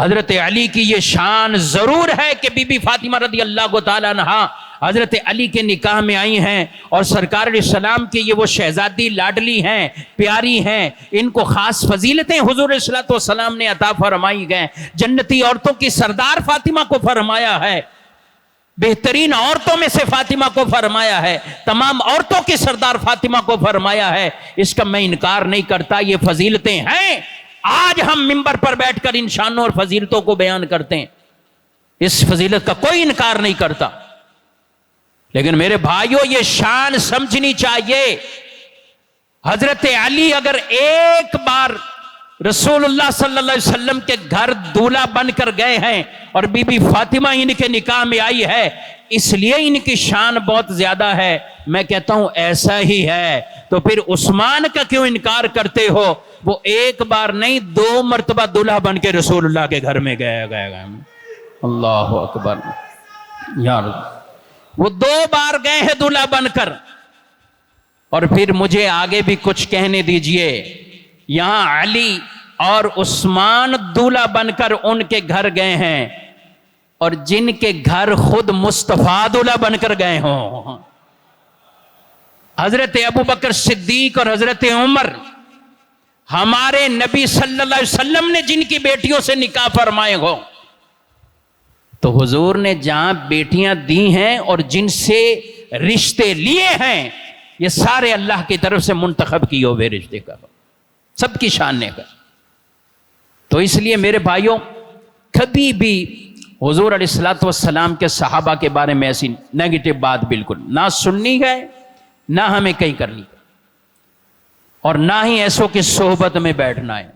حضرت علی کی یہ شان ضرور ہے کہ بی بی فاطمہ رضی اللہ تعالیٰ عنہا حضرت علی کے نکاح میں آئی ہیں، اور سرکار علیہ السلام کی یہ وہ شہزادی لاڈلی ہیں، پیاری ہیں، ان کو خاص فضیلتیں حضور علیہ الصلوۃ والسلام نے عطا فرمائی گئے۔ جنتی عورتوں کی سردار فاطمہ کو فرمایا ہے، بہترین عورتوں میں سے فاطمہ کو فرمایا ہے، تمام عورتوں کی سردار فاطمہ کو فرمایا ہے۔ اس کا میں انکار نہیں کرتا، یہ فضیلتیں ہیں۔ آج ہم ممبر پر بیٹھ کر ان شانوں اور فضیلتوں کو بیان کرتے ہیں، اس فضیلت کا کوئی انکار نہیں کرتا، لیکن میرے بھائیوں یہ شان سمجھنی چاہیے۔ حضرت علی اگر ایک بار رسول اللہ صلی اللہ علیہ وسلم کے گھر دولہا بن کر گئے ہیں اور بی بی فاطمہ ان کے نکاح میں آئی ہے، اس لیے ان کی شان بہت زیادہ ہے۔ میں کہتا ہوں ایسا ہی ہے تو پھر عثمان کا کیوں انکار کرتے ہو؟ وہ ایک بار نہیں 2 مرتبہ دولہا بن کے رسول اللہ کے گھر میں گئے۔ اللہ اکبر یار، وہ 2 بار گئے ہیں دولہا بن کر۔ اور پھر مجھے آگے بھی کچھ کہنے دیجئے، یہاں علی اور عثمان دولہا بن کر ان کے گھر گئے ہیں، اور جن کے گھر خود مصطفیٰ دولہا بن کر گئے ہوں، حضرت ابو بکر صدیق اور حضرت عمر، ہمارے نبی صلی اللہ علیہ وسلم نے جن کی بیٹیوں سے نکاح فرمائے ہو، تو حضور نے جہاں بیٹیاں دی ہیں اور جن سے رشتے لیے ہیں، یہ سارے اللہ کی طرف سے منتخب کیے ہوئے رشتے کا، سب کی شان نے کا۔ تو اس لیے میرے بھائیوں، کبھی بھی حضور علیہ الصلوۃ والسلام کے صحابہ کے بارے میں ایسی نیگیٹو بات بالکل نہ سننی ہے، نہ ہمیں کہیں کرنی، اور نہ ہی ایسوں کی صحبت میں بیٹھنا ہے۔